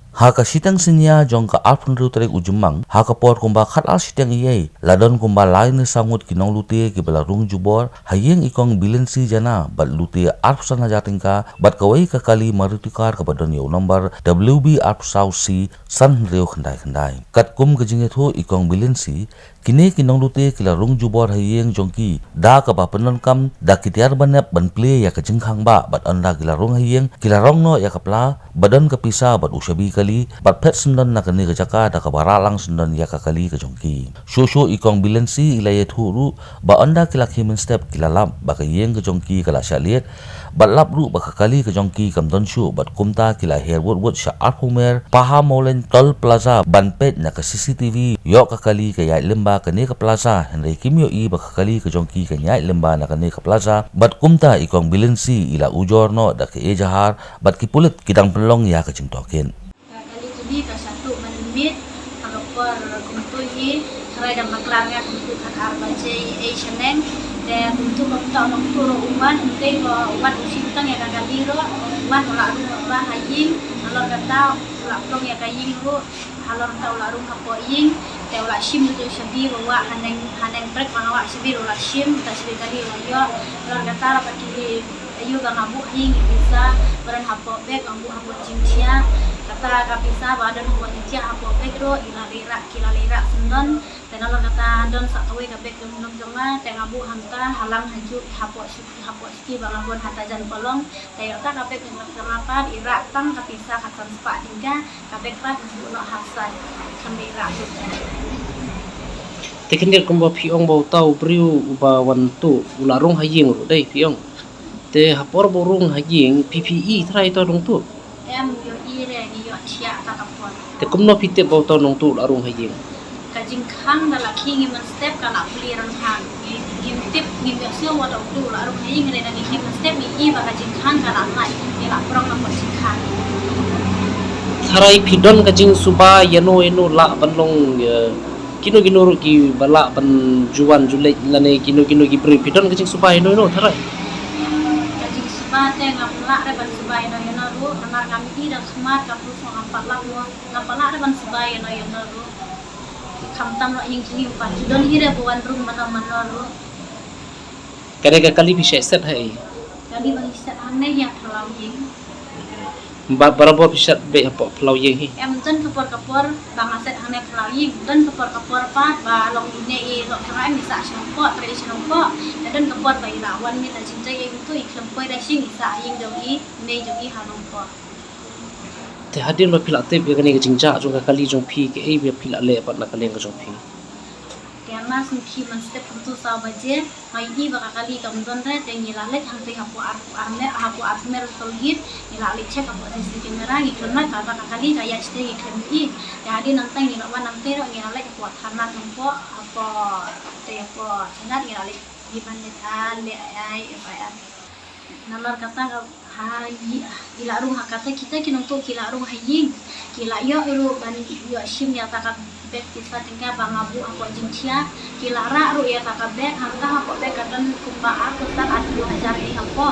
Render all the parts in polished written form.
Haka sitang sinya jong ka alpun riu tarik ujumang haka por kumba khat al sitang iyai ladon kumba lain sangut kinong lute ki bala rung jubor hayeng ikong bilensi jana bat lute alp sana jatingka bat kawai ka kali marutikar ka badon yo nomor WB alp South Sea san riu khandai kat kum kejinge thu ikong bilensi kini kinong lute kila rung jubor hayeng jongki da ka ba penon kam da kitiar banep ban ple ya ka jingkhang ba bat anda kila rung hayeng kila rong no ya kapla badan ka pisa bat ushabi kali bat pet sundan na kani ka jaka da ka baralang sundan ya ka kali ka jongki shosho ikong bilensi ilaye thuru ba anda kila khimen step kila lap ba ka yeng ka jongki kala shaliet bat lap ru ba ka kali ka jongki kam don shu bat kumta kila her wot sha alpumer paha molen tol plaza ban pet na ka CCTV yo ka kali ka ya lemba kani ka plaza henry kimyo i ba ka kali ka jongki ka nya lemba na kani ka plaza bat kumta ikong bilensi ila ujor no da ka ejahar bat kipulit kidang pelong ya ka jingtokin kali tadi ka satu menit agapor kumtuyi serai dan maklangnya kumtu kan arbace Asianen dan kumtu kumta nok turo uman unte ko uman usintang ya kagaliro uman laru ba haying alor kata laplong ya kaying ru alor ta laru kapoing te ula shim tu shabi wa haneng trek wa shabi ula shim ta shabi kali yo alor kata ra pati ayu bang abu hing bisa beran hapo bek ambu hapo cincia kata kapisa badan hapo cincia hapo bek ro kila lira sendon dan alor kata don sakwe kabek dum jonga te ngabu hanta halang haju hapo ski bang abon hatajan polong te kata kabek kenapa ira tang kapisa katan spa tingga kabek pat no hasan kambira tekendir kumba piong bau tau briu uba wantu ularung haying ro dai piong te hapor borung haying PPE trai to dong tu em yo ire ni yo tia kakapon te kumno pite bau tau dong tu ularung haying kajing khang dala kingi man step kana puliran hang gim tip gim yasio wa dong tu la rum haying ne nagi him step ni i ba kajing khang kana nai ni la prong na kajing khang tharai pidon kajing suba yano la banlong kino ru ki bala ban juan julek lane kino ki bri pidon kajing suba yano tharai bate ngapla re ban subay no yana ru anar ngamti dan smart kapu so ngapla re ban subay no yana ru kamtam no hing hing pa don hire buan rum mana ru kare ka kali bisa set hai kali bang set aneh yang terlalu hing berapa bisa be apa pelau ye hi em ton kapor bang aset aneh terlalu hing don kapor pa ba long ine I lo tera em bisa sempo tradisional po dan kapor ba ilawan mi ta cinta ye itu iklam po da sing isa hing jongi ne jongi hanong po te hadir ba pilate be kani ka jingja jong ka kali jong phi ke e be pila le pat na kali ka jong phi karena sungki man step untuk sabaje mai I baka kali kam don re te ngila lek hante hapu armer tolgit ngila lek cek apa sisi kamera ngi kena ka baka kali kaya ste ngi kemi ya hadi nantang ngila wan nante ro ngila lek kuat hana tempo apa te apa sangat ngila lek gimana le ai apa nalar kata hayi ila ru hakata kita kinong to kila ru haying kila yo ru ban yo shim ya takat bek kita tinggal bangabu aku jincia kilara ru ya kakak bek hangga aku bek katan kumba aku tak ada hajar ini aku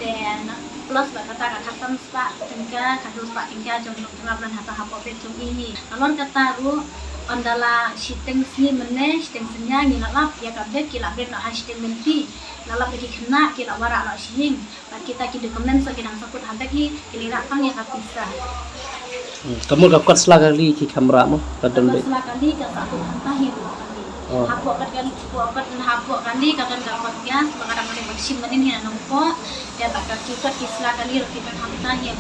dan plus kata kakak spa tinggal kadu spa tinggal jom tengah hata aku bek jom ini alon kata ru andala shiteng sini mene shiteng senya ngilalap ya kabek kila bek nak hashteng menti lalap lagi kena kila wara nak shing kita dokumen so kinang sakut habeki kilira tang ya kapisa kamu dapat selakali ki kamera mo kadang be selakali ka satu hantahi hapok kali kakan dapat gas mengadang ada maksim manin hina nongko ya tak kita selakali kita hantahi